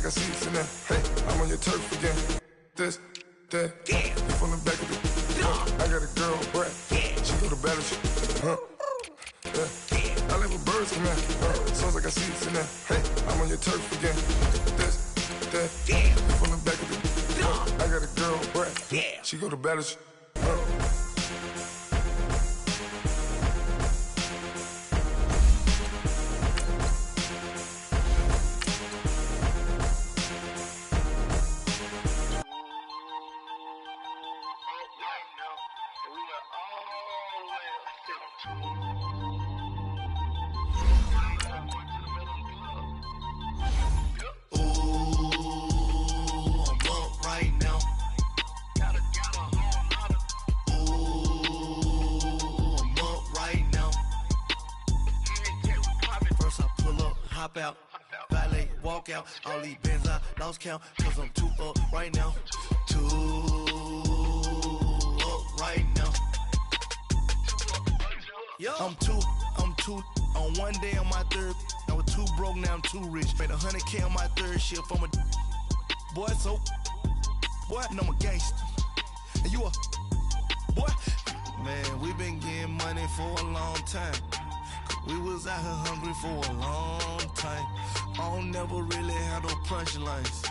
I see it's in there. Hey, I'm on your turf again. This, that, you from the back of the. I got a girl, Brad. She go to battle. Yeah. I live with birds come in. Sounds like I see it's in there. Hey, I'm on your turf again. This, that, you from the back of the. I got a girl, Brad. She go to battle. Out, valet, walk out, all these bands I lost count, cause I'm too up right now, too up right now. I'm too, on one day on my third, I was too broke, now I'm too rich, made 100K on my third shift from a boy, so, boy, and I'm a gangster, and you a, boy, man, we been getting money for a long time. We was out here hungry for a long time. I don't never really had no punchlines.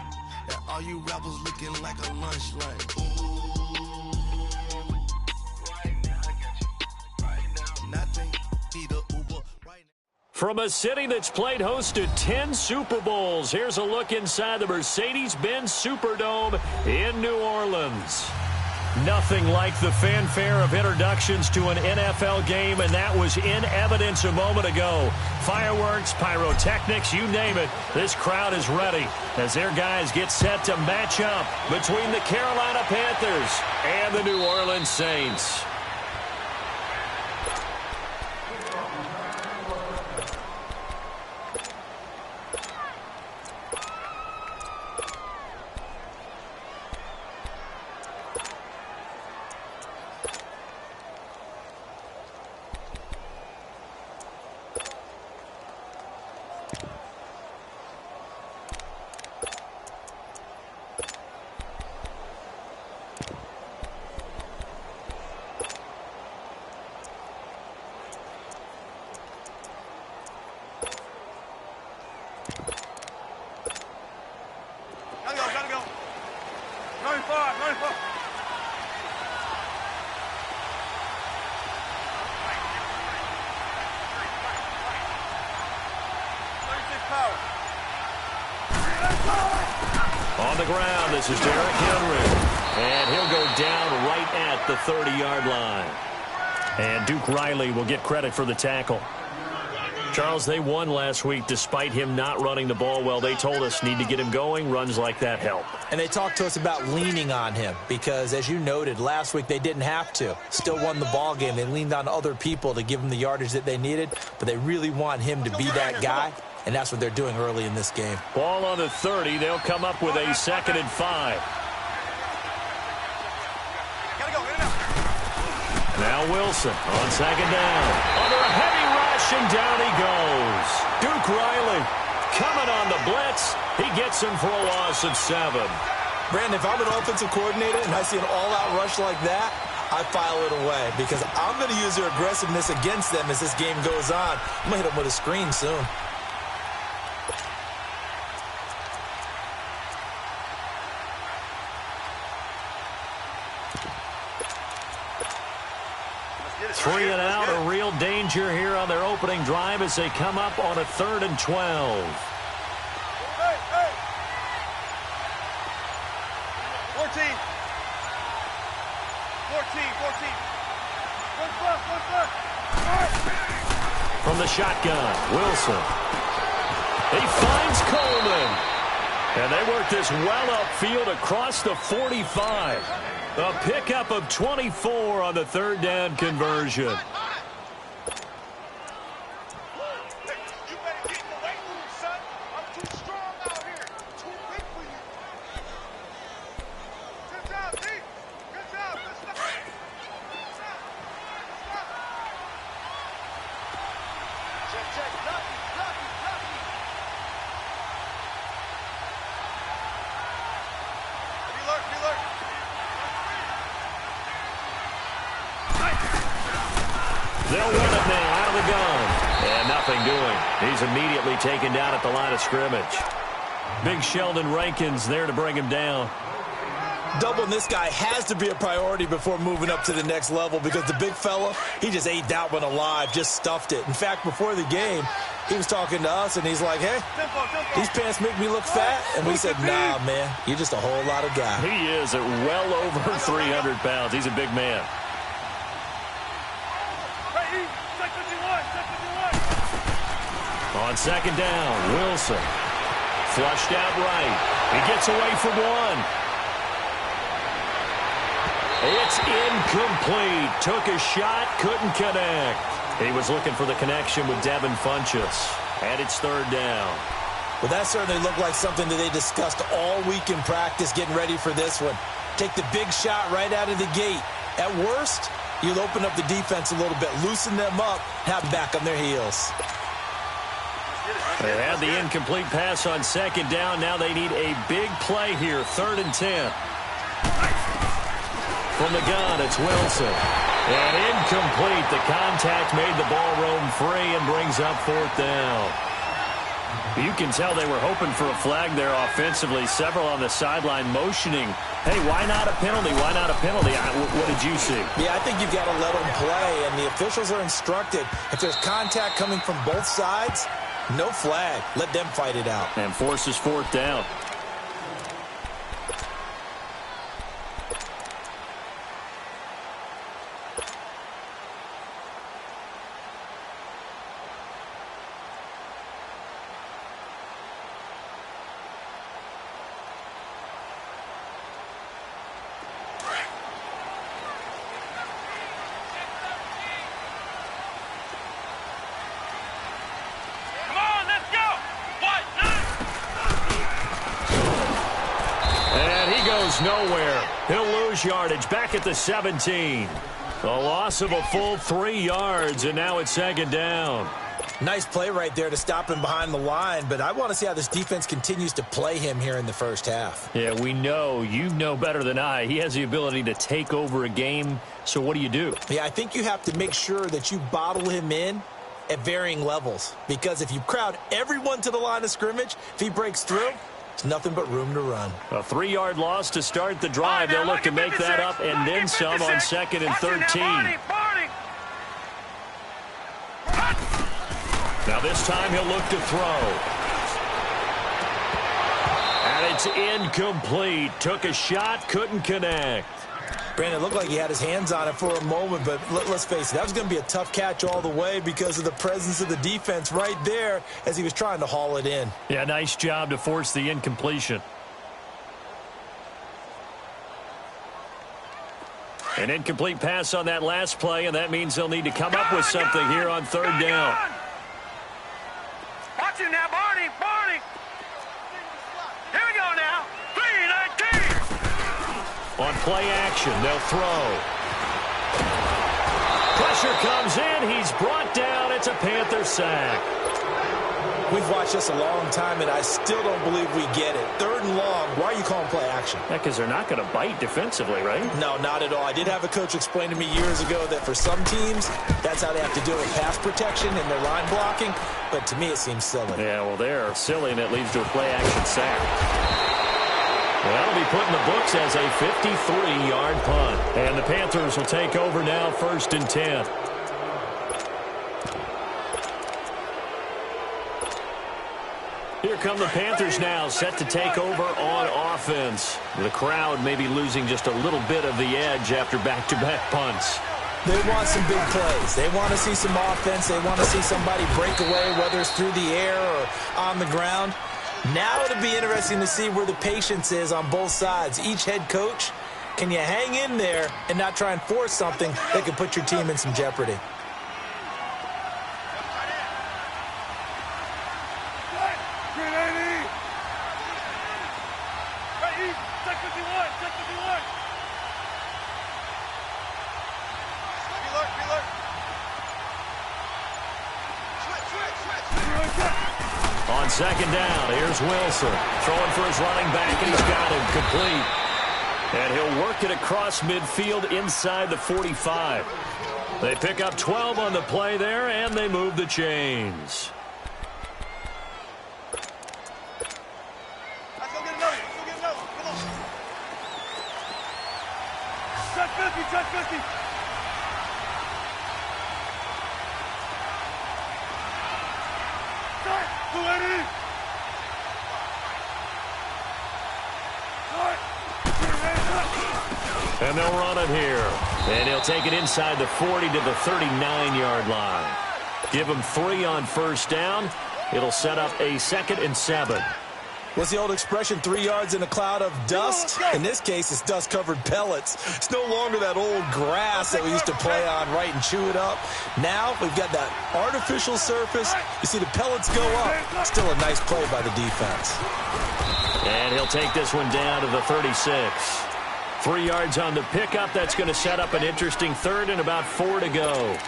And all you rappers looking like a lunch line. Ooh, right now I got you. Right now, nothing. Need a Uber right now. From a city that's played host to 10 Super Bowls, here's a look inside the Mercedes-Benz Superdome in New Orleans. Nothing like the fanfare of introductions to an NFL game, and that was in evidence a moment ago. Fireworks, pyrotechnics, you name it. This crowd is ready as their guys get set to match up between the Carolina Panthers and the New Orleans Saints. On the ground, this is Derrick Henry. And he'll go down right at the 30-yard line. And Duke Riley will get credit for the tackle. Charles, they won last week despite him not running the ball well. They told us need to get him going. Runs like that help. And they talked to us about leaning on him because, as you noted, last week they didn't have to. Still won the ball game. They leaned on other people to give them the yardage that they needed, but they really want him to be that guy, and that's what they're doing early in this game. Ball on the 30. They'll come up with a 2nd and 5. Now Wilson on 2nd down. Under a heavy rush, and down he goes. Duke Riley coming on the blitz. He gets him for a loss of 7. Brandon, if I'm an offensive coordinator and I see an all-out rush like that, I file it away because I'm going to use their aggressiveness against them as this game goes on. I'm going to hit them with a screen soon. Three and out, a real danger here on their opening drive as they come up on a 3rd and 12. Hey, hey. 14. 14. From the shotgun, Wilson. He finds Coleman. And they work this well upfield across the 45. A pickup of 24 on the 3rd down conversion. They'll run it now out of the gun. And nothing doing. He's immediately taken down at the line of scrimmage. Big Sheldon Rankins there to bring him down. Doubling this guy has to be a priority before moving up to the next level because the big fella, he just ate that one alive, just stuffed it. In fact, before the game, he was talking to us, and he's like, hey, these pants make me look fat. And we said, nah, man, you're just a whole lot of guy. He is at well over 300 pounds. He's a big man. On second down, Wilson. Flushed out right. He gets away from one. It's incomplete. Took a shot, couldn't connect. He was looking for the connection with Devin Funchess. And it's third down. Well, that certainly looked like something that they discussed all week in practice getting ready for this one. Take the big shot right out of the gate. At worst, you'll open up the defense a little bit, loosen them up, have them back on their heels. They had the incomplete pass on second down. Now they need a big play here. 3rd and 10. From the gun, it's Wilson. And incomplete. The contact made the ball roam free and brings up 4th down. You can tell they were hoping for a flag there offensively. Several on the sideline motioning. Hey, why not a penalty? Why not a penalty? What did you see? Yeah, I think you've got to let them play, and the officials are instructed. If there's contact coming from both sides, no flag. Let them fight it out. And forces 4th down. Nowhere. He'll lose yardage back at the 17. A loss of a full 3 yards, and now it's 2nd down. Nice play right there to stop him behind the line, but I want to see how this defense continues to play him here in the first half. Yeah, we know. You know better than I. He has the ability to take over a game, so what do you do? Yeah, I think you have to make sure that you bottle him in at varying levels, because if you crowd everyone to the line of scrimmage, if he breaks through, it's nothing but room to run. A 3-yard loss to start the drive. They'll look to make that up and then some on 2nd and 13. Now this time he'll look to throw. And it's incomplete. Took a shot, couldn't connect. Brandon, it looked like he had his hands on it for a moment, but let's face it, that was going to be a tough catch all the way because of the presence of the defense right there as he was trying to haul it in. Yeah, nice job to force the incompletion. An incomplete pass on that last play, and that means they'll need to come up with something here on 3rd down. Watch him now, Barney, Barney. Here we go now. 3-19. On play action, they'll throw. Pressure comes in. He's brought down. It's a Panther sack. We've watched this a long time, and I still don't believe we get it. 3rd and long. Why are you calling play action? Yeah, because they're not going to bite defensively, right? No, not at all. I did have a coach explain to me years ago that for some teams, that's how they have to deal with pass protection and their line blocking. But to me, it seems silly. Yeah, well, they're silly, and it leads to a play action sack. Well, that'll be put in the books as a 53-yard punt. And the Panthers will take over now, 1st and 10. Here come the Panthers now, set to take over on offense. The crowd may be losing just a little bit of the edge after back-to-back punts. They want some big plays. They want to see some offense. They want to see somebody break away, whether it's through the air or on the ground. Now it'll be interesting to see where the patience is on both sides. Each head coach, can you hang in there and not try and force something that could put your team in some jeopardy? On 2nd down, here's Wilson. Throwing for his running back, and he's got him complete. And he'll work it across midfield inside the 45. They pick up 12 on the play there, and they move the chains. Let's go get another. Let's go get another. Come on. Touch 50, touch 50. Start. 280. Start. And they'll run it here. And he'll take it inside the 40 to the 39-yard line. Give him 3 on first down. It'll set up a 2nd and 7. What's the old expression, 3 yards in a cloud of dust? In this case, it's dust-covered pellets. It's no longer that old grass that we used to play on, right, and chew it up. Now we've got that artificial surface. You see the pellets go up. Still a nice play by the defense. And he'll take this one down to the 36. 3 yards on the pickup. That's going to set up an interesting 3rd and about 4 to go.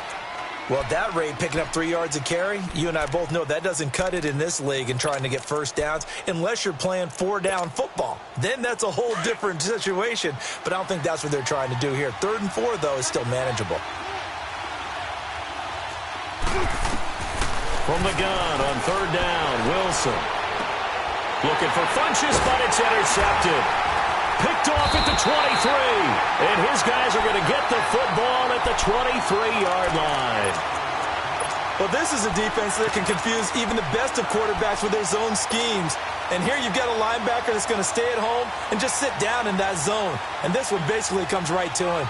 Well, at that rate, picking up 3 yards a carry, you and I both know that doesn't cut it in this league and trying to get first downs unless you're playing 4-down football. Then that's a whole different situation, but I don't think that's what they're trying to do here. 3rd and 4, though, is still manageable. From the gun on 3rd down, Wilson. Looking for Funchess, but it's intercepted. Picked off at the 23. And his guys are going to get the football at the 23-yard line. Well, this is a defense that can confuse even the best of quarterbacks with their zone schemes. And here you've got a linebacker that's going to stay at home and just sit down in that zone. And this one basically comes right to him.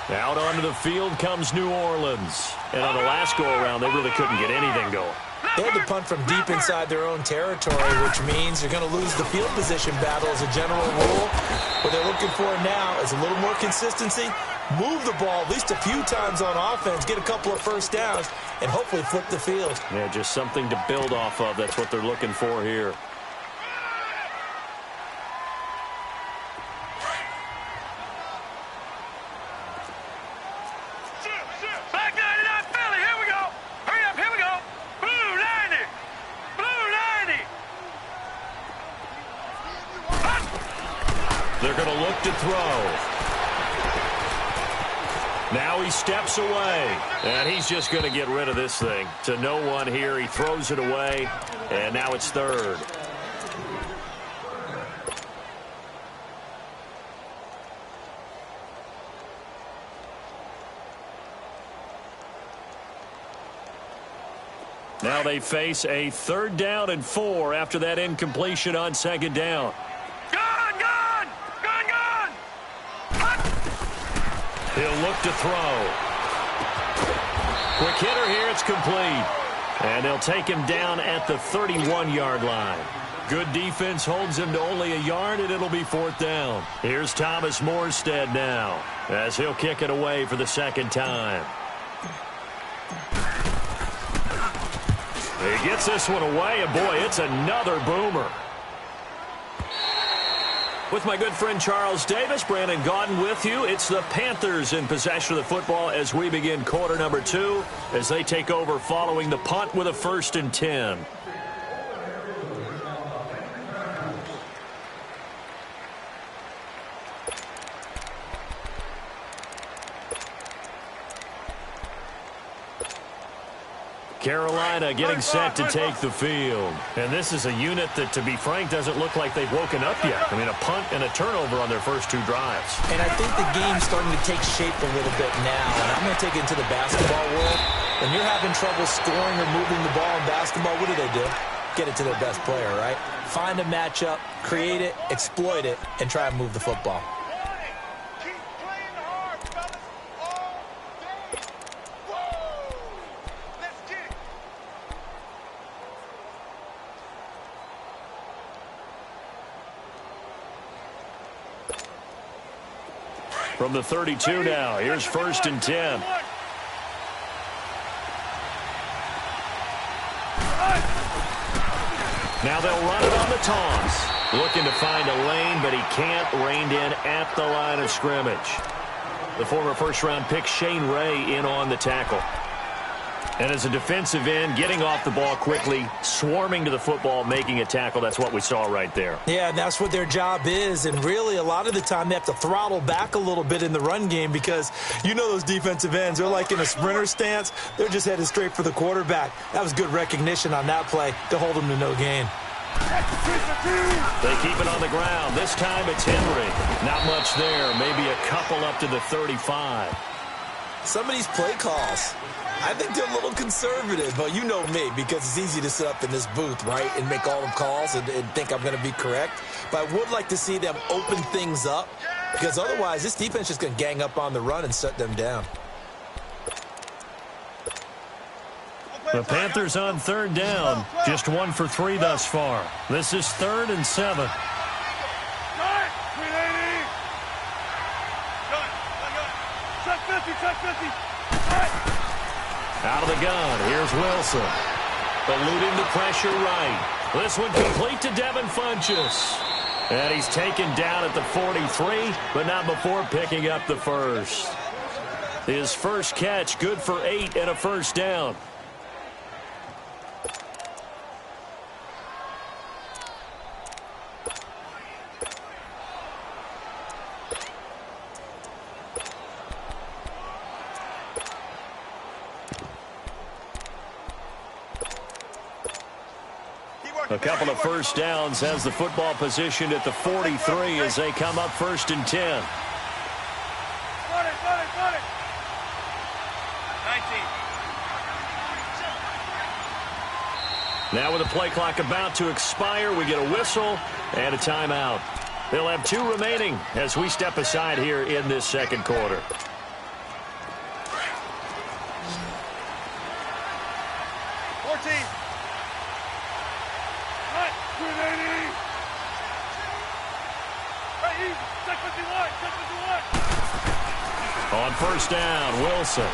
Out onto the field comes New Orleans. And on the last go-around, they really couldn't get anything going. They had to punt from deep inside their own territory, which means they're going to lose the field position battle as a general rule. What they're looking for now is a little more consistency, move the ball at least a few times on offense, get a couple of first downs, and hopefully flip the field. Yeah, just something to build off of. That's what they're looking for here. Back 99 Philly, here we go. Hurry up, here we go. Blue 90. Blue 90. They're going to look to throw. Now he steps away. And he's just going to get rid of this thing. To no one here. He throws it away. And now it's 3rd. Now they face a 3rd down and 4 after that incompletion on 2nd down. Gun, gun, gun, gun. He'll look to throw. Quick hitter here, it's complete. And they'll take him down at the 31-yard line. Good defense holds him to only a yard, and it'll be 4th down. Here's Thomas Morstead now, as he'll kick it away for the 2nd time. He gets this one away, and boy, it's another boomer. With my good friend Charles Davis, Brandon Gaudin with you. It's the Panthers in possession of the football as we begin quarter number 2, as they take over following the punt with a 1st and 10. Carolina getting set to take the field. And this is a unit that, to be frank, doesn't look like they've woken up yet. I mean, a punt and a turnover on their first 2 drives. And I think the game's starting to take shape a little bit now. And I'm going to take it into the basketball world. When you're having trouble scoring or moving the ball in basketball, what do? Get it to their best player, right? Find a matchup, create it, exploit it, and try and move the football. From the 32 now, here's 1st and 10. Now they'll run it on the toss. Looking to find a lane, but he can't. Reined in at the line of scrimmage. The former first-round pick Shane Ray in on the tackle. And as a defensive end, getting off the ball quickly, swarming to the football, making a tackle, that's what we saw right there. Yeah, and that's what their job is. And really, a lot of the time, they have to throttle back a little bit in the run game because you know those defensive ends, they're like in a sprinter stance. They're just headed straight for the quarterback. That was good recognition on that play to hold them to no gain. They keep it on the ground. This time it's Henry. Not much there. Maybe a couple up to the 35. Some of these play calls, I think they're a little conservative, but you know me, because it's easy to sit up in this booth, right, and make all the calls and think I'm going to be correct. But I would like to see them open things up, because otherwise this defense is just going to gang up on the run and shut them down. The Panthers on third down. Just 1 for 3 thus far. This is 3rd and 7. Out of the gun, here's Wilson. Eluding the pressure right. This one complete to Devin Funchess. And he's taken down at the 43, but not before picking up the first. His first catch, good for 8 and a first down. A couple of first downs has the football positioned at the 43 as they come up 1st and 10. 19. Now with the play clock about to expire, we get a whistle and a timeout. They'll have 2 remaining as we step aside here in this second quarter. On first down, Wilson.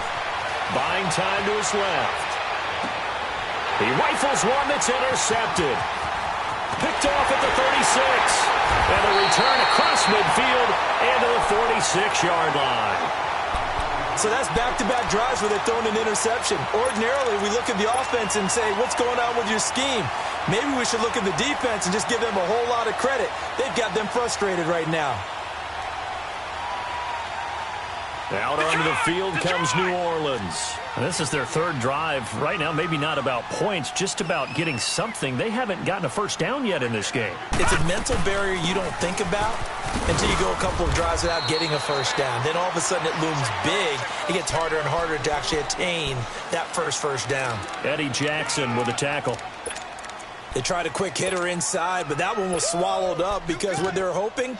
Buying time to his left. He rifles one that's intercepted. Picked off at the 36. And a return across midfield into the 46-yard line. So that's back-to-back drives where they're throwing an interception. Ordinarily, we look at the offense and say, what's going on with your scheme? Maybe we should look at the defense and just give them a whole lot of credit. They've got them frustrated right now. Out onto the field comes New Orleans. This is their 3rd drive. Right now, maybe not about points, just about getting something. They haven't gotten a first down yet in this game. It's a mental barrier you don't think about until you go a couple of drives without getting a first down. Then all of a sudden it looms big. It gets harder and harder to actually attain that first down. Eddie Jackson with a tackle. They tried a quick hitter inside, but that one was swallowed up because what they're hoping,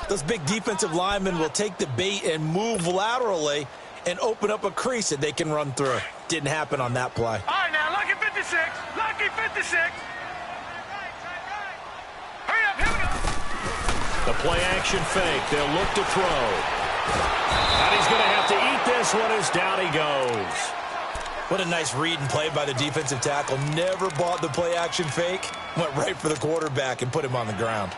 those big defensive linemen will take the bait and move laterally and open up a crease that they can run through. Didn't happen on that play. All right, now, lucky 56. Lucky 56. Hurry up, here we go. The play action fake. They'll look to throw. And he's going to have to eat this one as down he goes. What a nice read and play by the defensive tackle. Never bought the play action fake. Went right for the quarterback and put him on the ground.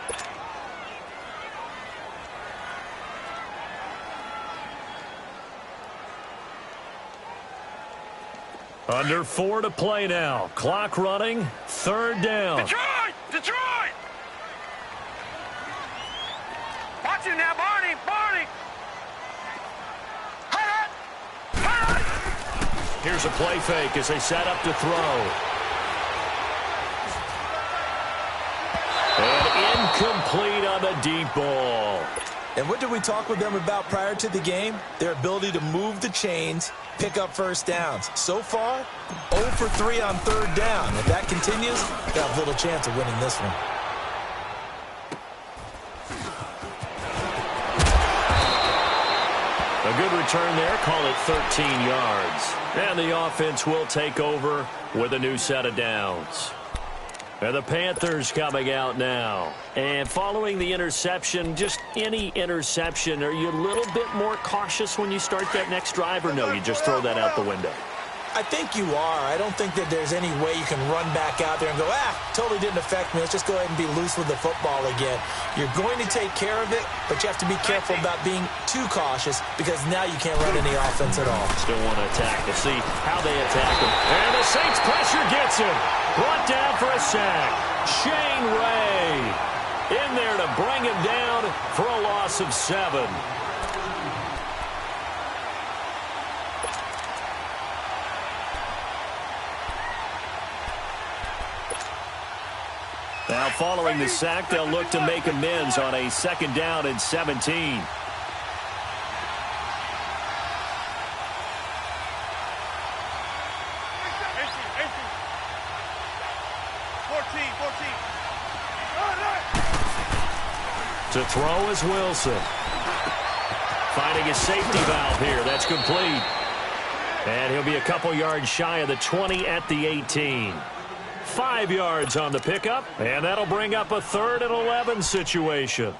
Under 4 to play now. Clock running. 3rd down. Detroit! Detroit! Watch him now, Barney! Barney! Here's a play fake as they set up to throw. And incomplete on the deep ball. And what did we talk with them about prior to the game? Their ability to move the chains, pick up first downs. So far, 0 for 3 on 3rd down. If that continues, they have little chance of winning this one. A good return there, call it 13 yards. And the offense will take over with a new set of downs. And the Panthers coming out now. And following the interception, just any interception, are you a little bit more cautious when you start that next drive, or no, you just throw that out the window? I think you are. I don't think that there's any way you can run back out there and go, totally didn't affect me. Let's just go ahead and be loose with the football again. You're going to take care of it, but you have to be careful about being too cautious because now you can't run any offense at all. Still want to attack. We'll see how they attack him. And the Saints pressure gets him. Brought down for a sack. Shane Ray in there to bring him down for a loss of 7. Now, following the sack, they'll look to make amends on a 2nd down and 17. To throw is Wilson. Finding a safety valve here. That's complete. And he'll be a couple yards shy of the 20 at the 18. 5 yards on the pickup, and that'll bring up a 3rd and 11 situation.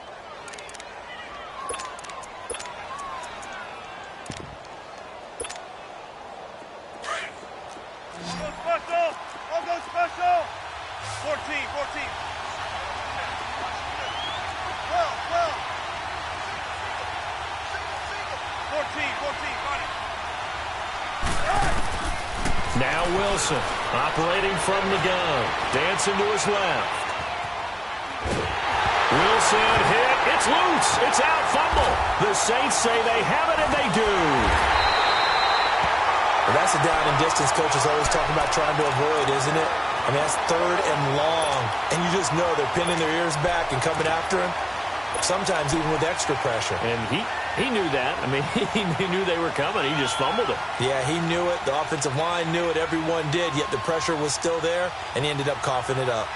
Special! I'll go special! 14. Well. 14, got it. Now Wilson, operating from the gun. Dancing to his left. Wilson hit. It's loose. It's out. Fumble. The Saints say they have it, and they do. Well, that's a down and distance coaches always talking about trying to avoid, isn't it? I mean, that's 3rd and long. And you just know they're pinning their ears back and coming after him. Sometimes even with extra pressure. And he knew that. I mean, he knew they were coming. He just fumbled it. Yeah, he knew it. The offensive line knew it. Everyone did. Yet the pressure was still there, and he ended up coughing it up.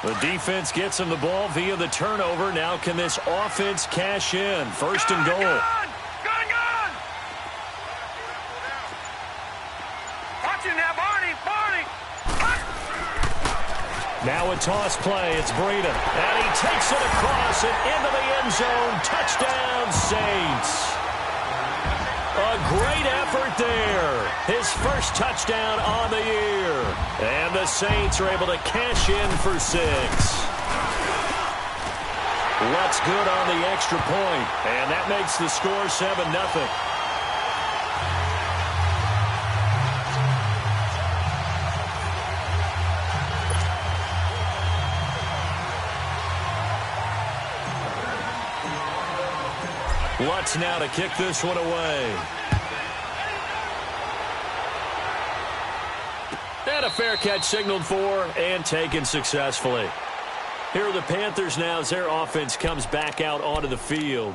The defense gets him the ball via the turnover. Now can this offense cash in? 1st and goal. Gun! Watch him now, Barney! Now a toss play. It's Breida. And he takes it across and into the end zone. Touchdown, Saints. A great effort there. His first touchdown on the year. And the Saints are able to cash in for 6. What's good on the extra point. And that makes the score 7-0. Lutz now to kick this one away. And a fair catch signaled for and taken successfully. Here are the Panthers now as their offense comes back out onto the field.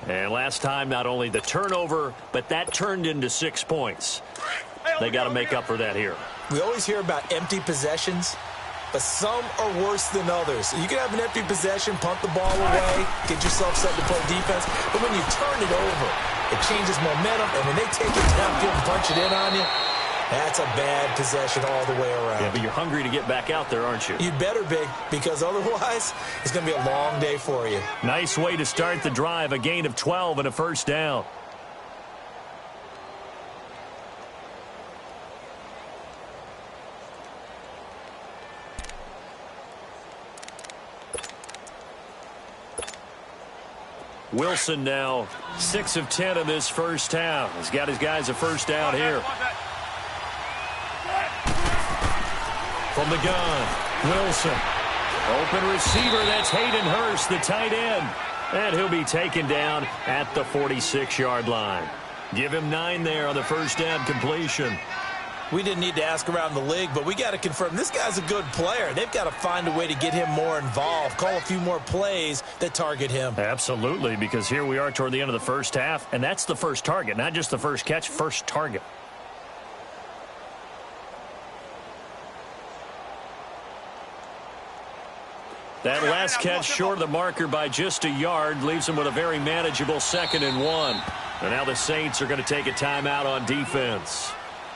And last time, not only the turnover, but that turned into 6 points. They got to make up for that here. We always hear about empty possessions, but some are worse than others. You can have an empty possession, punt the ball away, get yourself set to play defense, but when you turn it over, it changes momentum, and when they take it downfield and punch it in on you, that's a bad possession all the way around. Yeah, but you're hungry to get back out there, aren't you? You'd better be, because otherwise it's going to be a long day for you. Nice way to start the drive, a gain of 12 and a 1st down. Wilson now 6 of 10 in this first half. He's got his guys a 1st down here. From the gun, Wilson. Open receiver, that's Hayden Hurst, the tight end. And he'll be taken down at the 46-yard line. Give him 9 there on the 1st down completion. We didn't need to ask around the league, but we got to confirm this guy's a good player. They've got to find a way to get him more involved, call a few more plays that target him. Absolutely, because here we are toward the end of the first half, and that's the first target, not just the first catch, first target. That last catch short of the marker by just a yard leaves him with a very manageable 2nd and 1. And now the Saints are going to take a timeout on defense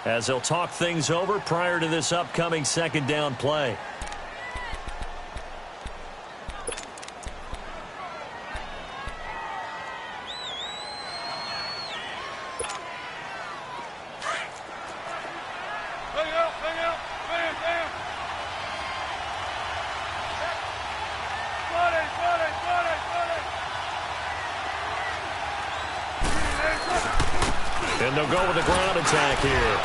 as they'll talk things over prior to this upcoming 2nd down play. And they'll go with the ground attack here.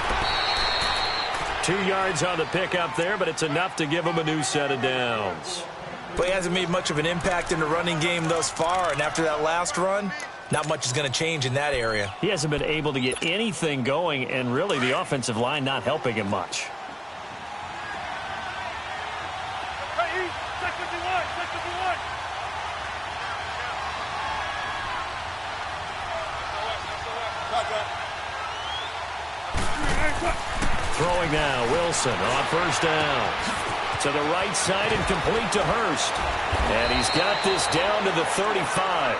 2 yards on the pickup there, but it's enough to give him a new set of downs. But he hasn't made much of an impact in the running game thus far, and after that last run, not much is going to change in that area. He hasn't been able to get anything going, and really the offensive line not helping him much. Throwing now, Wilson on first down. To the right side and complete to Hurst. And he's got this down to the 35.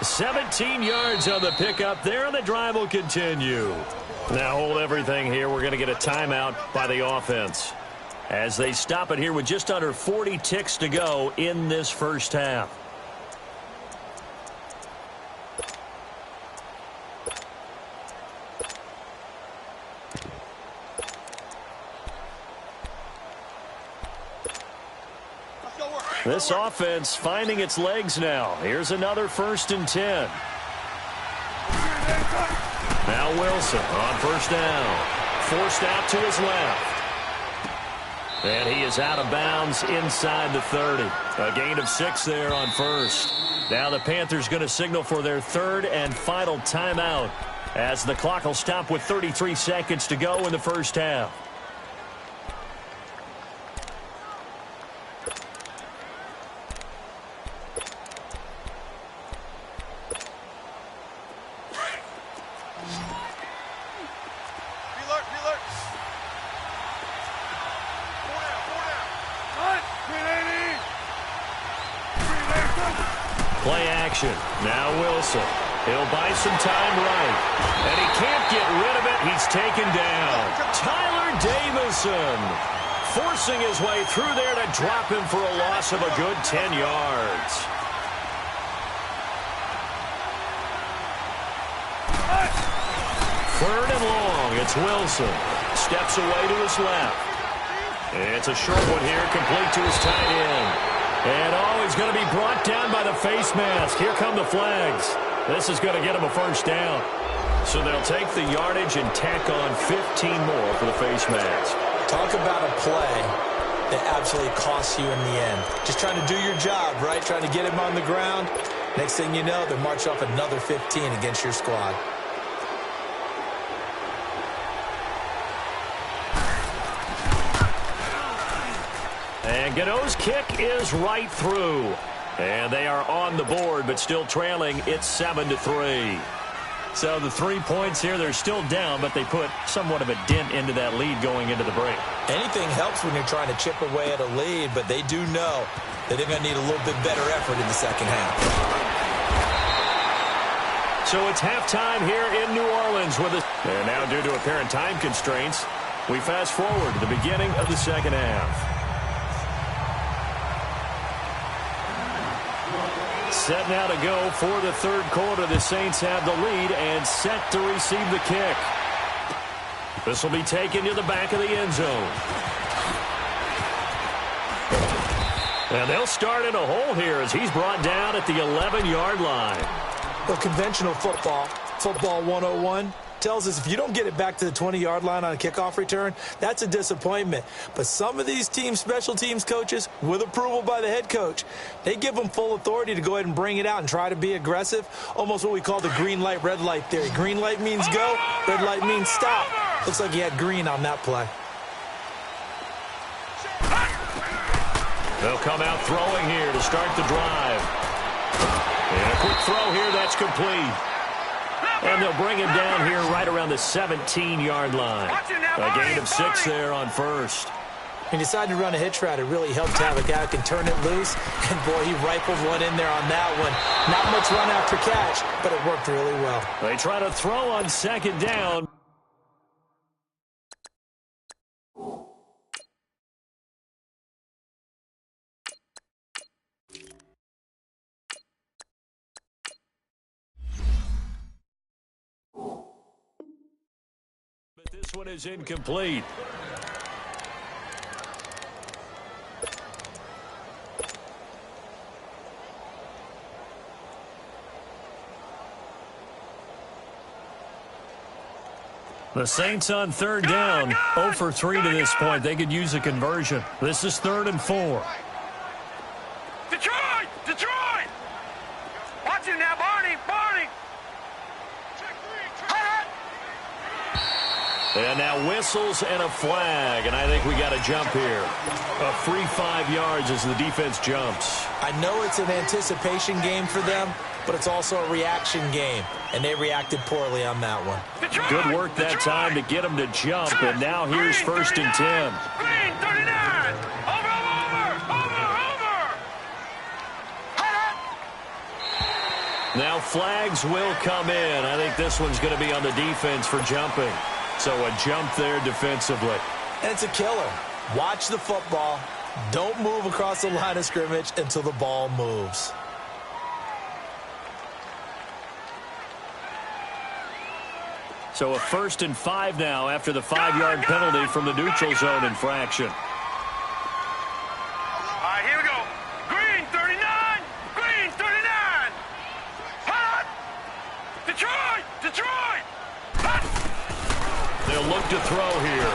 17 yards on the pickup there, and the drive will continue. Now hold everything here. We're going to get a timeout by the offense as they stop it here with just under 40 ticks to go in this first half. This offense finding its legs now. Here's another 1st and 10. Now Wilson on first down. Forced out to his left. And he is out of bounds inside the 30. A gain of 6 there on first. Now the Panthers going to signal for their 3rd and final timeout as the clock will stop with 33 seconds to go in the first half. Play action. Now Wilson. He'll buy some time right. And he can't get rid of it. He's taken down. Tyler Davison forcing his way through there to drop him for a loss of a good 10 yards. Third and long. It's Wilson. Steps away to his left. It's a short one here, complete to his tight end. And he's going to be brought down by the face mask. Here come the flags. This is going to get him a first down. So they'll take the yardage and tack on 15 more for the face mask. Talk about a play that absolutely costs you in the end. Just trying to do your job, right? Trying to get him on the ground. Next thing you know, they march off another 15 against your squad. And Gano's kick is right through. And they are on the board, but still trailing. It's 7-3. So the 3 points here, they're still down, but they put somewhat of a dent into that lead going into the break. Anything helps when you're trying to chip away at a lead, but they do know that they're going to need a little bit better effort in the second half. So it's halftime here in New Orleans with us. And now due to apparent time constraints, we fast forward to the beginning of the second half. Set now to go for the third quarter. The Saints have the lead and set to receive the kick. This will be taken to the back of the end zone. And they'll start in a hole here as he's brought down at the 11-yard line. Well, conventional football 101, tells us if you don't get it back to the 20-yard line on a kickoff return, that's a disappointment. But some of these teams, special teams coaches, with approval by the head coach, they give them full authority to go ahead and bring it out and try to be aggressive, almost what we call the green light, red light theory. Green light means go, red light means stop. Looks like he had green on that play. They'll come out throwing here to start the drive. And a quick throw here, that's complete. And they'll bring him down here right around the 17-yard line. A gain of 6 there on first. He decided to run a hitch route. It really helped to have a guy who can turn it loose. And, boy, he rifled one in there on that one. Not much run after catch, but it worked really well. They try to throw on second down. This one is incomplete. The Saints on third down, 0 for 3 to this point. They could use a conversion. This is 3rd and 4. Detroit! Detroit! Watch him now, Barney! Barney! And now whistles and a flag, and I think we got a jump here. A free 5 yards as the defense jumps. I know it's an anticipation game for them, but it's also a reaction game, and they reacted poorly on that one. Detroit! Good work that time to get them to jump, and now here's 1st and 10. Green 39! Over! Now flags will come in. I think this one's going to be on the defense for jumping. So a jump there defensively. And it's a killer. Watch the football. Don't move across the line of scrimmage until the ball moves. So a 1st and 5 now after the 5-yard penalty from the neutral zone infraction. All right, here we go. Green 39! Green 39! Hot! Detroit! Detroit! Hot! They'll look to throw here.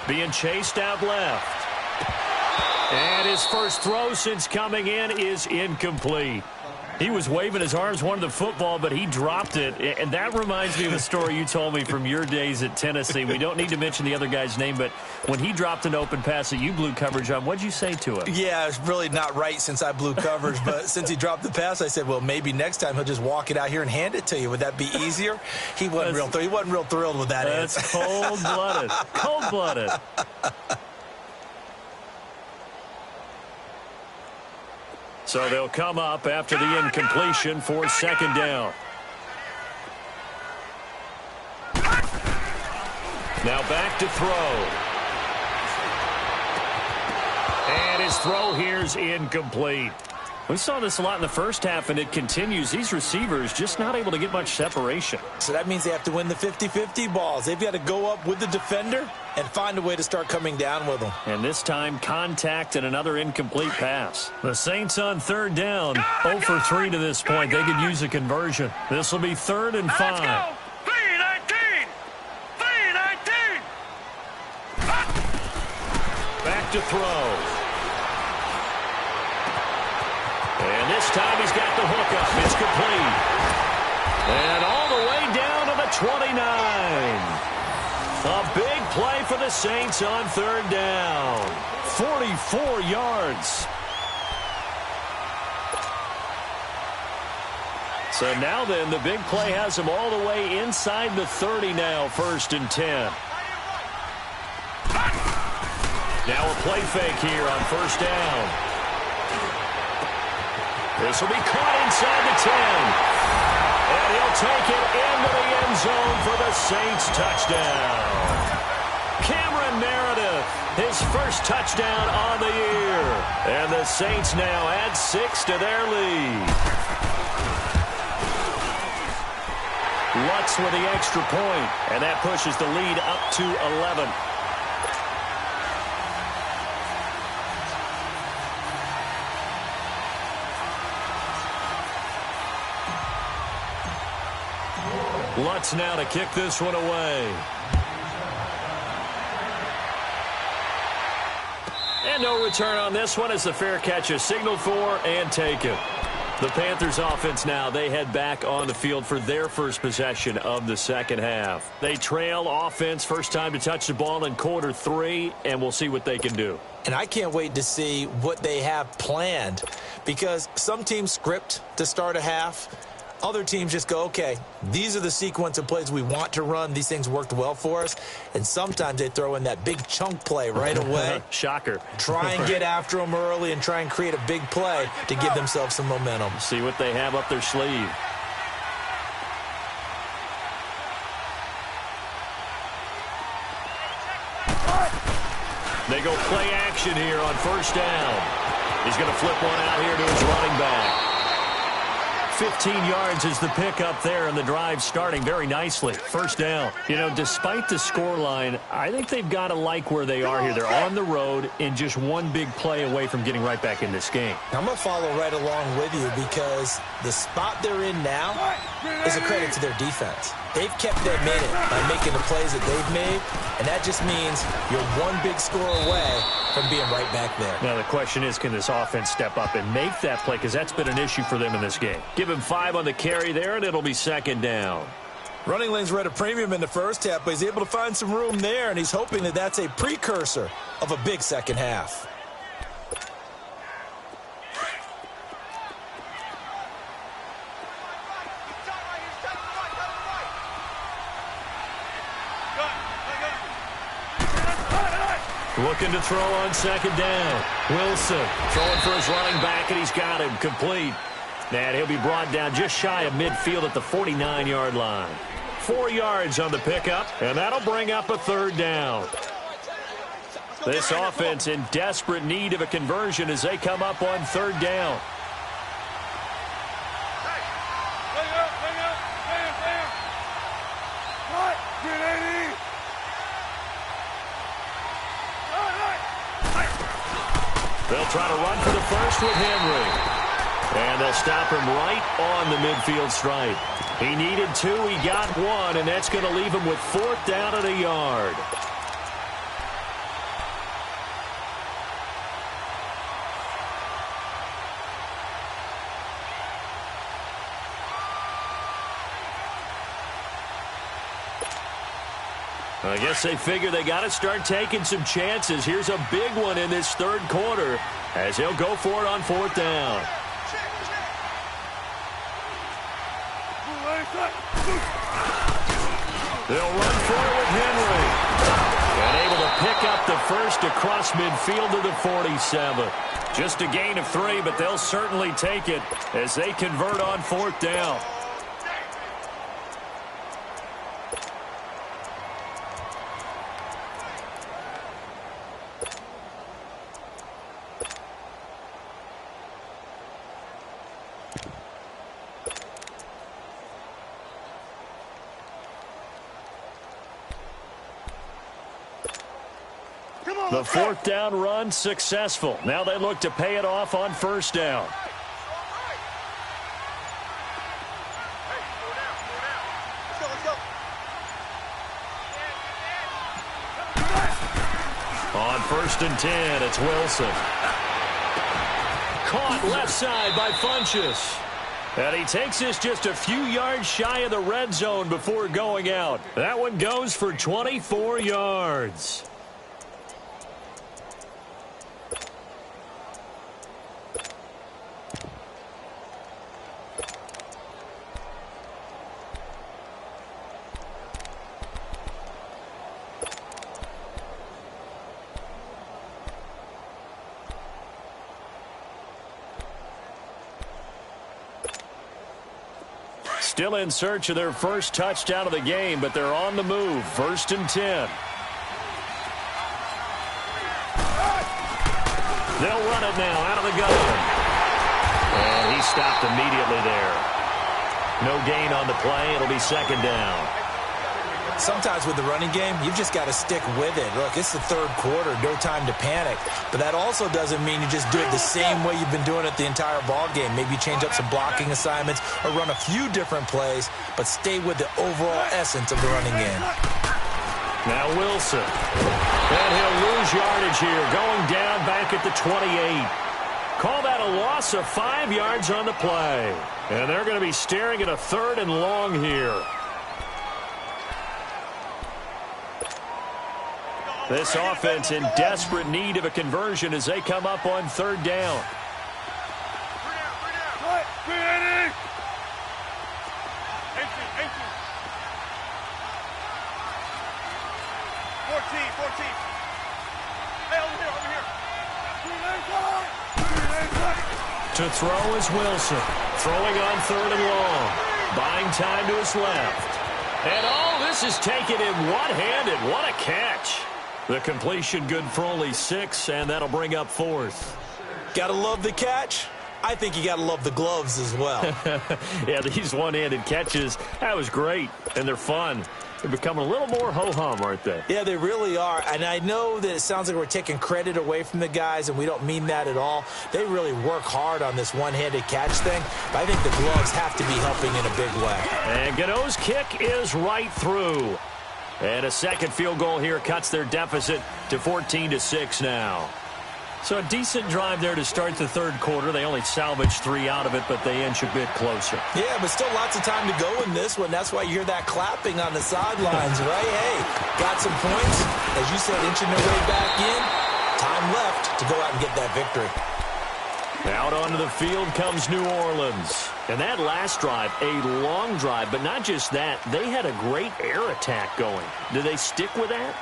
Being chased out left. And his first throw since coming in is incomplete. He was waving his arms, wanted the football, but he dropped it. And that reminds me of a story you told me from your days at Tennessee. We don't need to mention the other guy's name, but when he dropped an open pass that you blew coverage on, what'd you say to him? Yeah, it's really not right since I blew coverage, but since he dropped the pass, I said, well, maybe next time he'll just walk it out here and hand it to you. Would that be easier? He wasn't real thrilled with that answer. That's cold-blooded. Cold-blooded. So they'll come up after the incompletion for 2nd down. Now back to throw. And his throw here's incomplete. We saw this a lot in the first half, and it continues. These receivers just not able to get much separation. So that means they have to win the 50-50 balls. They've got to go up with the defender and find a way to start coming down with them. And this time, contact and another incomplete pass. The Saints on 3rd down, 0 for 3 to this point. They could use a conversion. This will be 3rd and 5. Let's go! 3-19! 3-19! Back to throw. And this time he's got the hook up. It's complete. And all the way down to the 29. A big play for the Saints on 3rd down. 44 yards. So now then, the big play has him all the way inside the 30 now, 1st and 10. Now a play fake here on 1st down. This will be caught inside the 10. And he'll take it into the end zone for the Saints touchdown. Cameron Meredith, his first touchdown on the year. And the Saints now add 6 to their lead. Lutz with the extra point, and that pushes the lead up to 11. Lutz now to kick this one away. And no return on this one as the fair catch is signaled for and taken. The Panthers offense now, they head back on the field for their first possession of the 2nd half. They trail offense, first time to touch the ball in quarter 3, and we'll see what they can do. And I can't wait to see what they have planned, because some teams script to start a half. Other teams just go, okay, these are the sequence of plays we want to run. These things worked well for us. And sometimes they throw in that big chunk play right away. Shocker. Try and get after them early and try and create a big play to give themselves some momentum. See what they have up their sleeve. They go play action here on 1st down. He's going to flip one out here to his running back. 15 yards is the pickup there, and the drive starting very nicely. First down. You know, despite the scoreline, I think they've got to like where they are here. They're on the road and just one big play away from getting right back in this game. I'm going to follow right along with you because the spot they're in now is a credit to their defense. They've kept them in it by making the plays that they've made, and that just means you're one big score away from being right back there. Now the question is, can this offense step up and make that play? Because that's been an issue for them in this game. Give him 5 on the carry there, and it'll be second down. Running lanes were at a premium in the first half, but he's able to find some room there, and he's hoping that that's a precursor of a big second half. Looking to throw on second down. Wilson throwing for his running back, and he's got him complete. And he'll be brought down just shy of midfield at the 49-yard line. 4 yards on the pickup, and that'll bring up a third down. This offense in desperate need of a conversion as they come up on third down. They'll try to run for the first with Henry. And they'll stop him right on the midfield stripe. He needed 2, he got 1, and that's going to leave him with 4th down at a yard. I guess they figure they got to start taking some chances. Here's a big one in this third quarter as he'll go for it on 4th down. They'll run for it with Henry. And able to pick up the first across midfield to the 47. Just a gain of 3, but they'll certainly take it as they convert on 4th down. The 4th down run successful. Now they look to pay it off on 1st down. On 1st and 10, it's Wilson. Caught left side by Funchess. And he takes this just a few yards shy of the red zone before going out. That one goes for 24 yards. Still in search of their first touchdown of the game, but they're on the move. 1st and 10. They'll run it now out of the gun. And he stopped immediately there. No gain on the play. It'll be 2nd down. Sometimes with the running game, you've just got to stick with it. Look, it's the third quarter, no time to panic. But that also doesn't mean you just do it the same way you've been doing it the entire ball game. Maybe change up some blocking assignments or run a few different plays, but stay with the overall essence of the running game. Now Wilson. And he'll lose yardage here, going down back at the 28. Call that a loss of 5 yards on the play. And they're going to be staring at a 3rd and long here. This offense in desperate need of a conversion as they come up on 3rd down. To throw is Wilson. Throwing on 3rd and long. Buying time to his left. And all this is taken in one-handed. What a catch. The completion good for only 6, and that'll bring up 4th. Gotta love the catch. I think you got to love the gloves as well. Yeah, these one-handed catches, that was great, and they're fun. They're becoming a little more ho-hum, aren't they? Yeah, they really are. And I know that it sounds like we're taking credit away from the guys, and we don't mean that at all. They really work hard on this one-handed catch thing, but I think the gloves have to be helping in a big way. And Gano's kick is right through. And a second field goal here cuts their deficit to 14-6 now. So a decent drive there to start the third quarter. They only salvaged 3 out of it, but they inch a bit closer. Yeah, but still lots of time to go in this one. That's why you hear that clapping on the sidelines, right? Hey, got some points. As you said, inching their way back in. Time left to go out and get that victory. Out onto the field comes New Orleans. And that last drive, a long drive, but not just that. They had a great air attack going. Do they stick with that?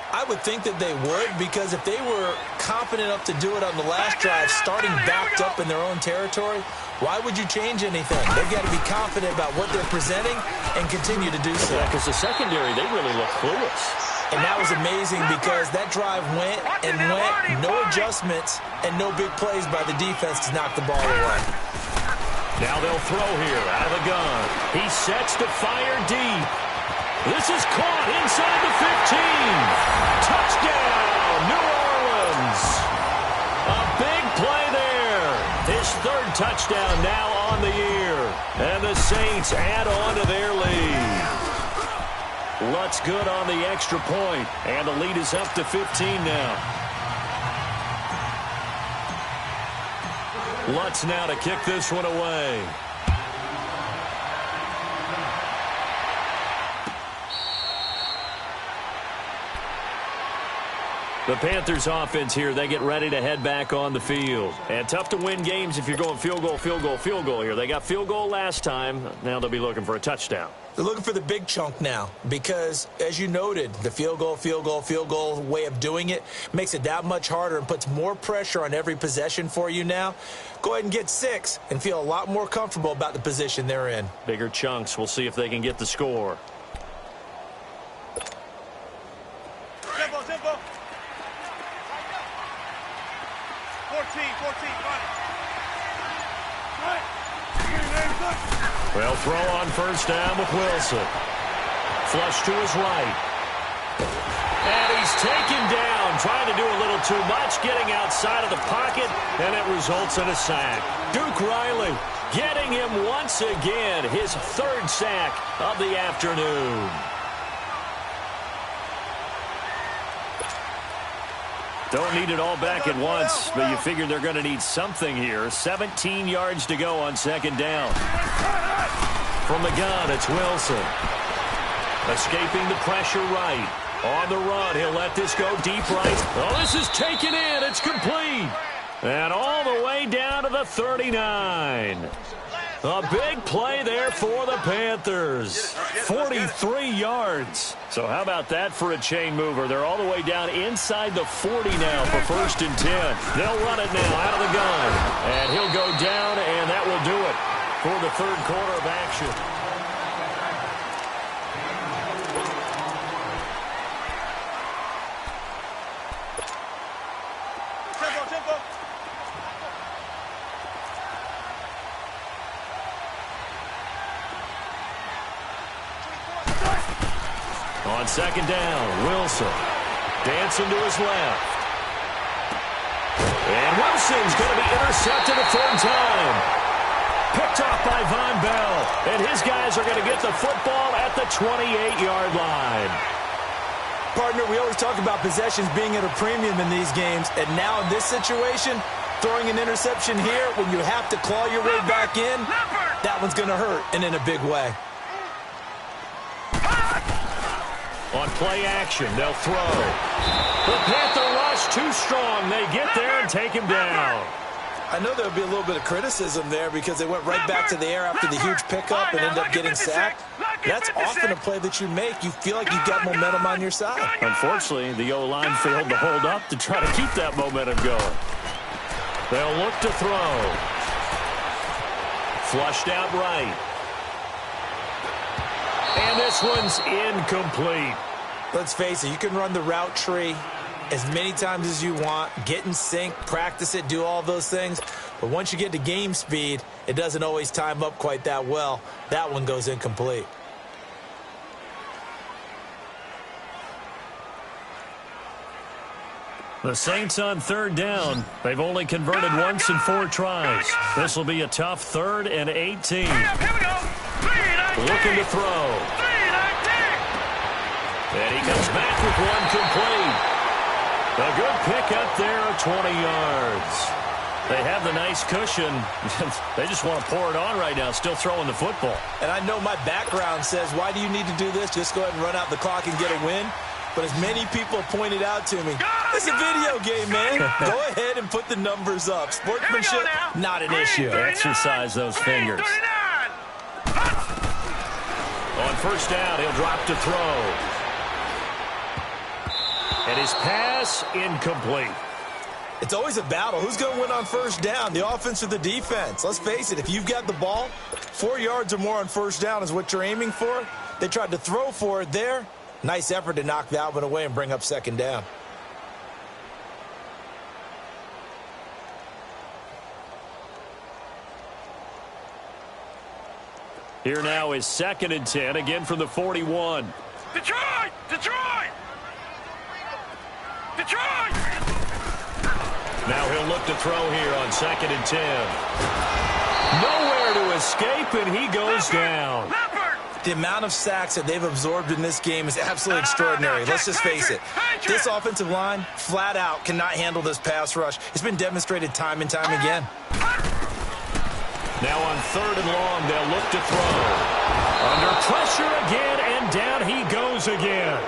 I would think that they would, because if they were confident enough to do it on the last drive, starting backed up in their own territory, why would you change anything? They've got to be confident about what they're presenting and continue to do so. Yeah, because the secondary, they really look clueless. And that was amazing because that drive went and went, no adjustments and no big plays by the defense to knock the ball away. Now they'll throw here out of the gun. He sets to fire deep. This is caught inside the 15. Touchdown, New Orleans. A big play there. His third touchdown now on the year. And the Saints add on to their lead. Lutz good on the extra point. And the lead is up to 15 now. Lutz now to kick this one away. The Panthers offense here, they get ready to head back on the field. And tough to win games if you're going field goal, field goal, field goal here. They got field goal last time. Now they'll be looking for a touchdown. They're looking for the big chunk now because, as you noted, the field goal way of doing it makes it that much harder and puts more pressure on every possession for you now. Go ahead and get 6 and feel a lot more comfortable about the position they're in. Bigger chunks. We'll see if they can get the score. Tempo. 14, Well, throw on first down with Wilson. Flush to his right. And he's taken down, trying to do a little too much, getting outside of the pocket, and it results in a sack. Duke Riley getting him once again, his 3rd sack of the afternoon. Don't need it all back at once, but you figure they're going to need something here. 17 yards to go on second down. From the gun, it's Wilson. Escaping the pressure right. On the run, he'll let this go deep right. Oh, this is taken in. It's complete. And all the way down to the 39. A big play there for the Panthers. 43 yards. So how about that for a chain mover? They're all the way down inside the 40 now for 1st and 10. They'll run it now out of the gun. And he'll go down, and that will do it for the third quarter of action. Tempo. On second down, Wilson dancing to his left. And Wilson's going to be intercepted a 3rd time. Picked off by Von Bell. And his guys are going to get the football at the 28-yard line. Partner, we always talk about possessions being at a premium in these games. And now in this situation, throwing an interception here when you have to claw your way back in, that one's going to hurt and in a big way. On play action, they'll throw. The Panther rush too strong. They get there and take him down. I know there'll be a little bit of criticism there because they went right back to the air after the huge pickup and ended up getting sacked. That's often a play that you make. You feel like you've got momentum on your side. Unfortunately, the O-line failed to hold up to try to keep that momentum going. They'll look to throw. Flushed out right. And this one's incomplete. Let's face it, you can run the route tree as many times as you want, get in sync, practice it, do all those things. But once you get to game speed, it doesn't always time up quite that well. That one goes incomplete. The Saints on third down. They've only converted once in 4 tries. This will be a tough 3rd and 18. Here we go. 3-19. Looking to throw. 3-19. And he comes back with one complete. A good pickup there of 20 yards. They have the nice cushion. They just want to pour it on right now, still throwing the football. And I know my background says, why do you need to do this? Just go ahead and run out the clock and get a win. But as many people pointed out to me, it's a video game, man. Go ahead and put the numbers up. Sportsmanship, not an issue. Exercise those fingers. On first down, he'll drop to throw. And his pass incomplete. It's always a battle. Who's going to win on first down, the offense or the defense? Let's face it, if you've got the ball, 4 yards or more on first down is what you're aiming for. They tried to throw for it there. Nice effort to knock that one away and bring up second down. Here now is 2nd and 10, again from the 41. Detroit! Detroit! Detroit! Now he'll look to throw here on 2nd and 10. Nowhere to escape, and he goes down. The amount of sacks that they've absorbed in this game is absolutely extraordinary. Let's just face it. This offensive line, flat out, cannot handle this pass rush. It's been demonstrated time and time again. Now on 3rd and long, they'll look to throw. Under pressure again, and down he goes again.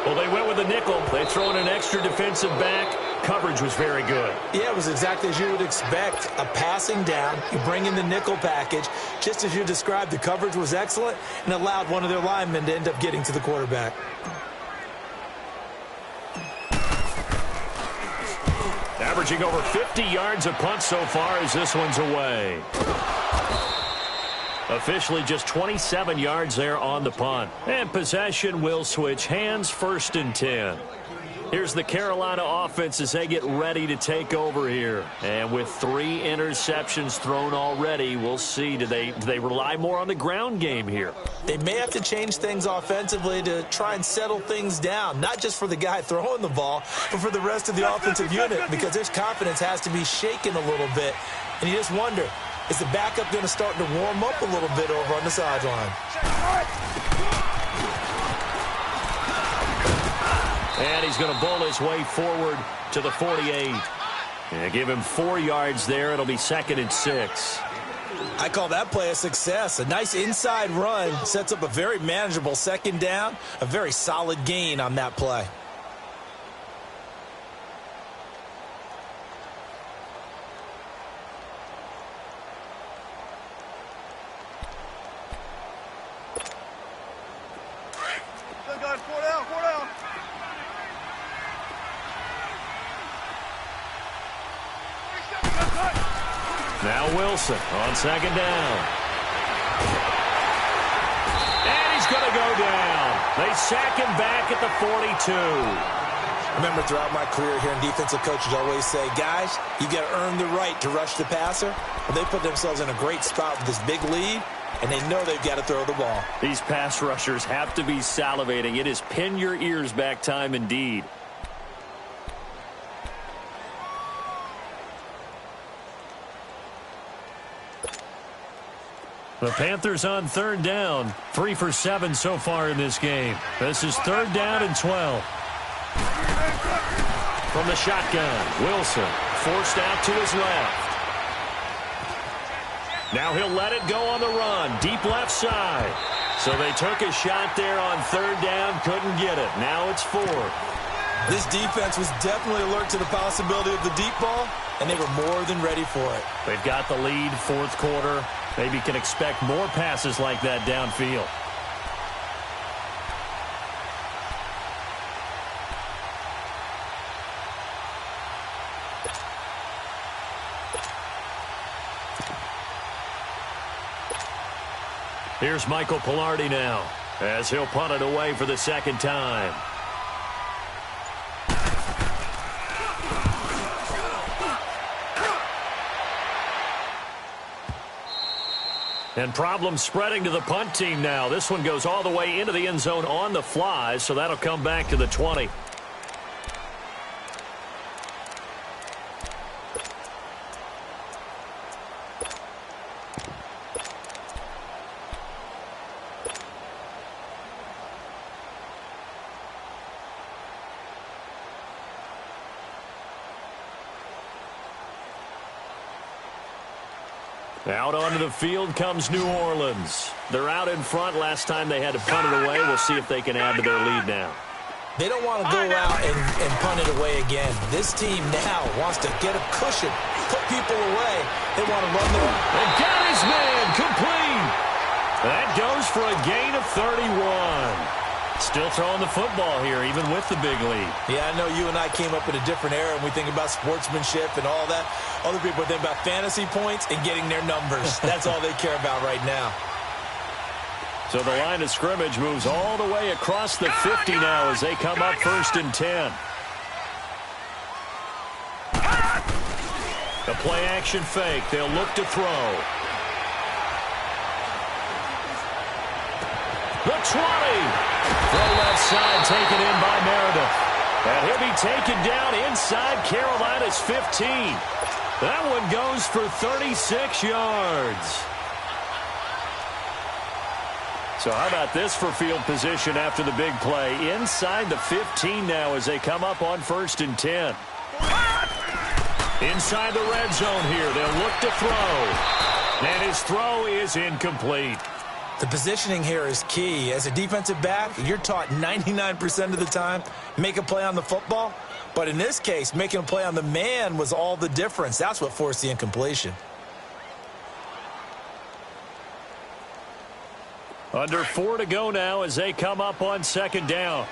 Well, they went with a nickel. They throw in an extra defensive back. Coverage was very good. Yeah, it was exactly as you would expect. A passing down, you bring in the nickel package. Just as you described, the coverage was excellent and allowed one of their linemen to end up getting to the quarterback. Averaging over 50 yards a punt so far as this one's away. Officially just 27 yards there on the punt. And possession will switch hands, 1st and 10. Here's the Carolina offense as they get ready to take over here. And with 3 interceptions thrown already, we'll see. Do they rely more on the ground game here? They may have to change things offensively to try and settle things down, not just for the guy throwing the ball, but for the rest of the offensive unit, because their confidence has to be shaken a little bit. And you just wonder, is the backup going to start to warm up a little bit over on the sideline? And he's going to bowl his way forward to the 48. And give him 4 yards there. It'll be 2nd and 6. I call that play a success. A nice inside run sets up a very manageable second down. A very solid gain on that play. Now Wilson on 2nd down. And he's going to go down. They sack him back at the 42. I remember throughout my career here in defensive coaches always say, guys, you got to earn the right to rush the passer. Well, they put themselves in a great spot with this big lead, and they know they've got to throw the ball. These pass rushers have to be salivating. It is pin your ears back time indeed. The Panthers on 3rd down. 3 for 7 so far in this game. This is 3rd down and 12. From the shotgun, Wilson forced out to his left. Now he'll let it go on the run. Deep left side. So they took a shot there on 3rd down. Couldn't get it. Now it's 4th. This defense was definitely alert to the possibility of the deep ball, and they were more than ready for it. They've got the lead, 4th quarter. Maybe can expect more passes like that downfield. Here's Michael Pilardi now, as he'll punt it away for the 2nd time. And problems spreading to the punt team now. This one goes all the way into the end zone on the fly, so that'll come back to the 20. Out onto the field comes New Orleans. They're out in front. Last time they had to punt it away. We'll see if they can add to their lead now. They don't want to go out and punt it away again. This team now wants to get a cushion, put people away. They want to run the... And got his man complete. That goes for a gain of 31. Still throwing the football here, even with the big lead. Yeah, I know you and I came up in a different era, and we think about sportsmanship and all that. Other people think about fantasy points and getting their numbers. That's all they care about right now. So the line of scrimmage moves all the way across the 50 now as they come up 1st and 10. A play-action fake. They'll look to throw. The 20. Throw left side, taken in by Meredith. And he'll be taken down inside Carolina's 15. That one goes for 36 yards. So how about this for field position after the big play? Inside the 15 now as they come up on 1st and 10. Inside the red zone here. They'll look to throw. And his throw is incomplete. The positioning here is key. As a defensive back, you're taught 99% of the time, make a play on the football. But in this case, making a play on the man was all the difference. That's what forced the incompletion. Under 4 to go now as they come up on 2nd down.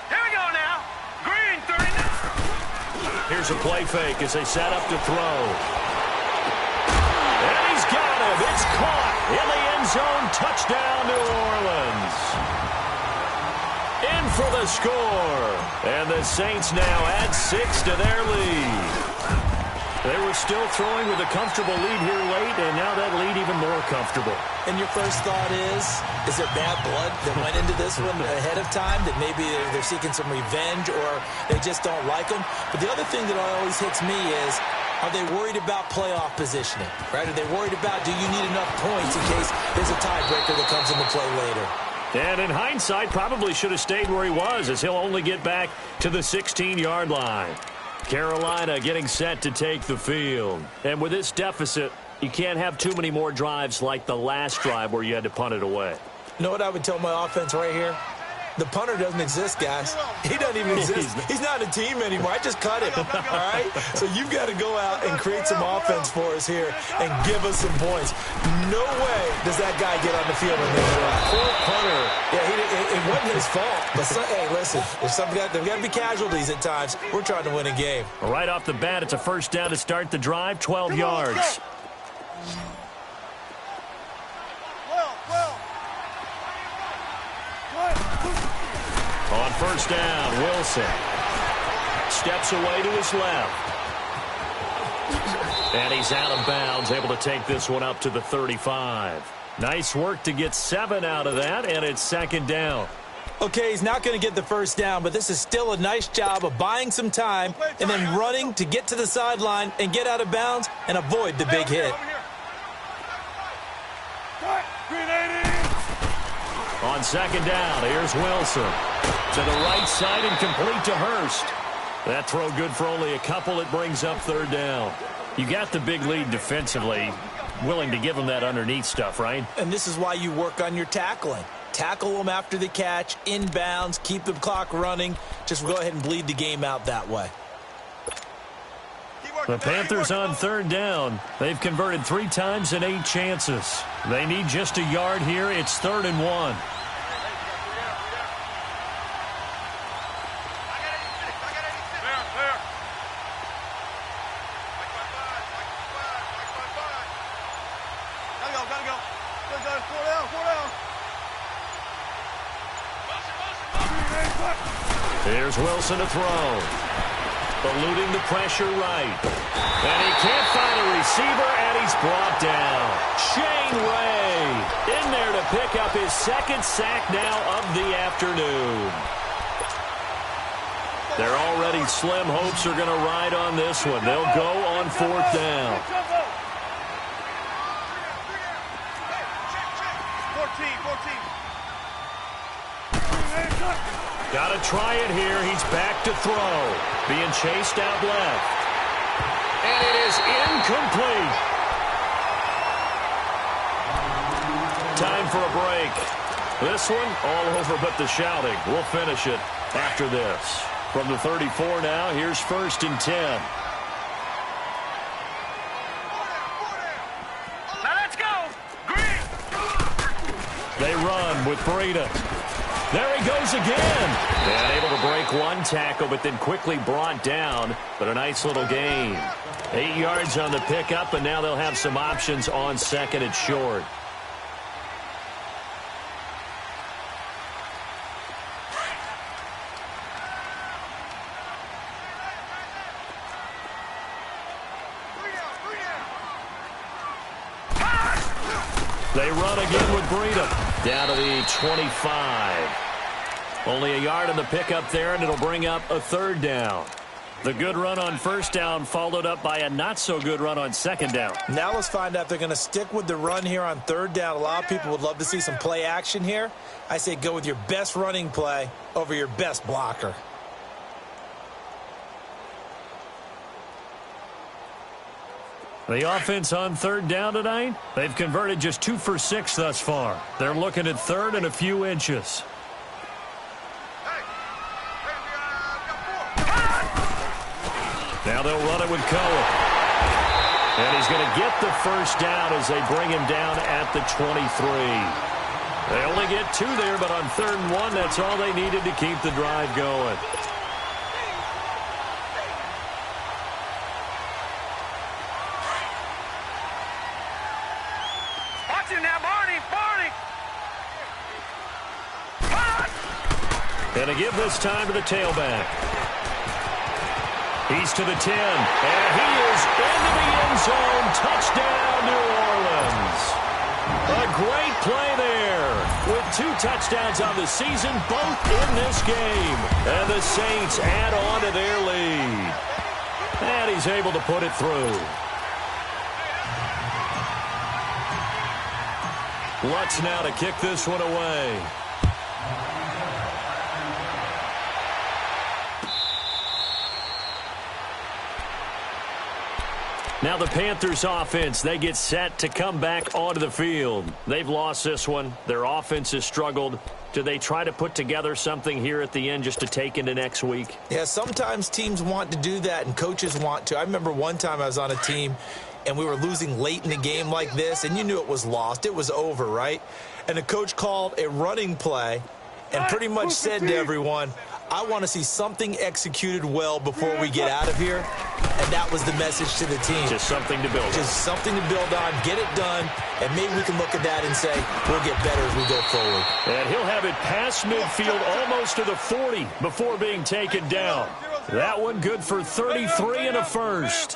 Here we go now. Green 39. Here's a play fake as they set up to throw. And he's got him. It's caught in the end zone. Touchdown, New Orleans. In for the score. And the Saints now add 6 to their lead. They were still throwing with a comfortable lead here late, and now that lead even more comfortable. And your first thought is there bad blood that went into this one ahead of time, that maybe they're seeking some revenge or they just don't like them? But the other thing that always hits me is, are they worried about playoff positioning? Right? Are they worried about, do you need enough points in case there's a tiebreaker that comes into play later? And in hindsight, probably should have stayed where he was, as he'll only get back to the 16-yard line. Carolina getting set to take the field. And with this deficit, you can't have too many more drives like the last drive where you had to punt it away. You know what I would tell my offense right here? The punter doesn't exist, guys. He doesn't even exist. He's not a team anymore. I just cut him, all right? So you've got to go out and create some offense for us here and give us some points. No way does that guy get on the field in this drive. Poor punter. Yeah, it wasn't his fault. But, hey, listen, there's got to be casualties at times. We're trying to win a game. Right off the bat, it's a first down to start the drive, 12 yards. On first down, Wilson steps away to his left. And he's out of bounds, able to take this one up to the 35. Nice work to get 7 out of that, and it's 2nd down. Okay, he's not going to get the first down, but this is still a nice job of buying some time and then running to get to the sideline and get out of bounds and avoid the big hit. On 2nd down, here's Wilson. To the right side and complete to Hurst. That throw good for only a couple. It brings up 3rd down. You got the big lead defensively. Willing to give them that underneath stuff, right? And this is why you work on your tackling. Tackle them after the catch, inbounds, keep the clock running. Just go ahead and bleed the game out that way. The Panthers on 3rd down. They've converted 3 times in 8 chances. They need just a yard here. It's 3rd and 1. Here's Wilson to throw. eluding the pressure right. And he can't find a receiver, and he's brought down. Shane Ray in there to pick up his second sack now of the afternoon. Their already slim hopes are going to ride on this one. They'll go on fourth down. 14. Got to try it here. He's back to throw. Being chased out left. And it is incomplete. Time for a break. This one, all over but the shouting. We'll finish it after this. From the 34 now, here's 1st and 10. Now let's go. Green. They run with Breida. There he goes again. And able to break one tackle, but then quickly brought down. But a nice little gain. 8 yards on the pickup, and now they'll have some options on second and short. They run again with Breida. Down to the 25. Only a yard on the pickup there, and it'll bring up a 3rd down. The good run on 1st down followed up by a not-so-good run on 2nd down. Now let's find out if they're going to stick with the run here on 3rd down. A lot of people would love to see some play action here. I say go with your best running play over your best blocker. The offense on 3rd down tonight, they've converted just 2 for 6 thus far. They're looking at 3rd and a few inches. Now they'll run it with Cohen. And he's going to get the 1st down as they bring him down at the 23. They only get 2 there, but on 3rd and 1, that's all they needed to keep the drive going. And a give this time to the tailback. He's to the 10. And he is into the end zone. Touchdown, New Orleans. A great play there. With 2 touchdowns on the season, both in this game. And the Saints add on to their lead. And he's able to put it through. Lutz now to kick this one away. Now the Panthers offense, they get set to come back onto the field. They've lost this one. Their offense has struggled. Do they try to put together something here at the end just to take into next week? Yeah, sometimes teams want to do that and coaches want to. I remember one time I was on a team and we were losing late in the game like this, and you knew it was lost. It was over, right? And the coach called a running play and pretty much said to everyone, I want to see something executed well before we get out of here. And that was the message to the team. Just something to build on. Just something to build on, get it done, and maybe we can look at that and say, we'll get better as we go forward. And he'll have it past midfield almost to the 40 before being taken down. That one good for 33 and a first.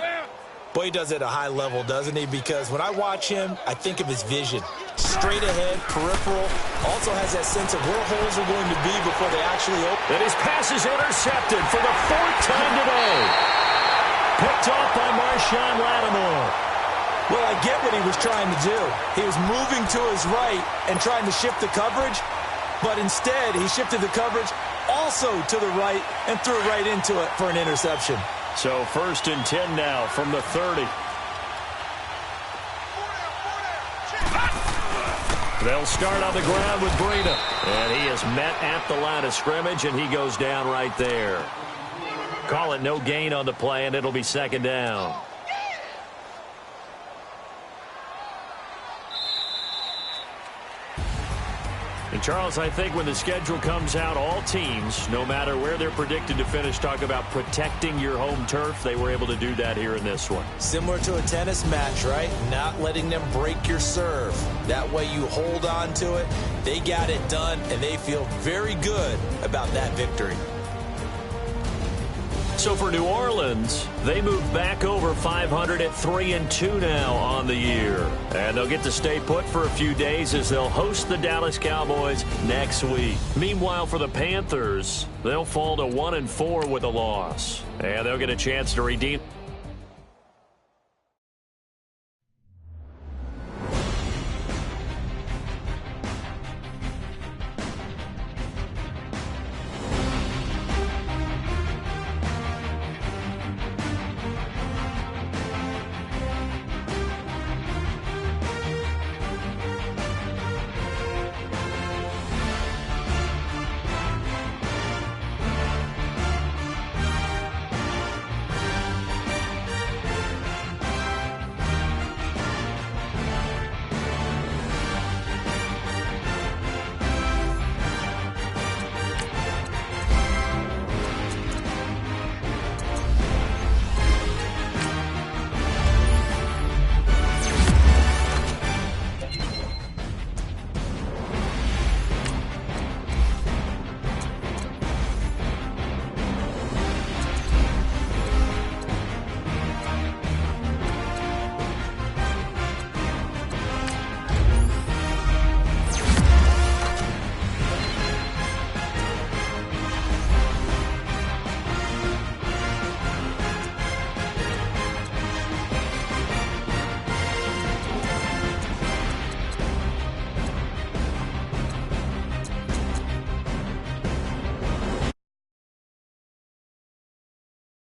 Boy, he does it at a high level, doesn't he? Because when I watch him, I think of his vision. Straight ahead, peripheral, also has that sense of where holes are going to be before they actually open. And his pass is intercepted for the 4th time today. Picked off by Marshawn Lattimore. Well, I get what he was trying to do. He was moving to his right and trying to shift the coverage, but instead he shifted the coverage also to the right and threw it right into it for an interception. So 1st and 10 now from the 30. They'll start on the ground with Breida. And he is met at the line of scrimmage, and he goes down right there. Call it no gain on the play, and it'll be 2nd down. And, Charles, I think when the schedule comes out, all teams, no matter where they're predicted to finish, talk about protecting your home turf. They were able to do that here in this one. Similar to a tennis match, right? Not letting them break your serve. That way you hold on to it. They got it done, and they feel very good about that victory. So for New Orleans, they move back over 500 at 3-2 now on the year. And they'll get to stay put for a few days as they'll host the Dallas Cowboys next week. Meanwhile, for the Panthers, they'll fall to 1-4 with a loss. And they'll get a chance to redeem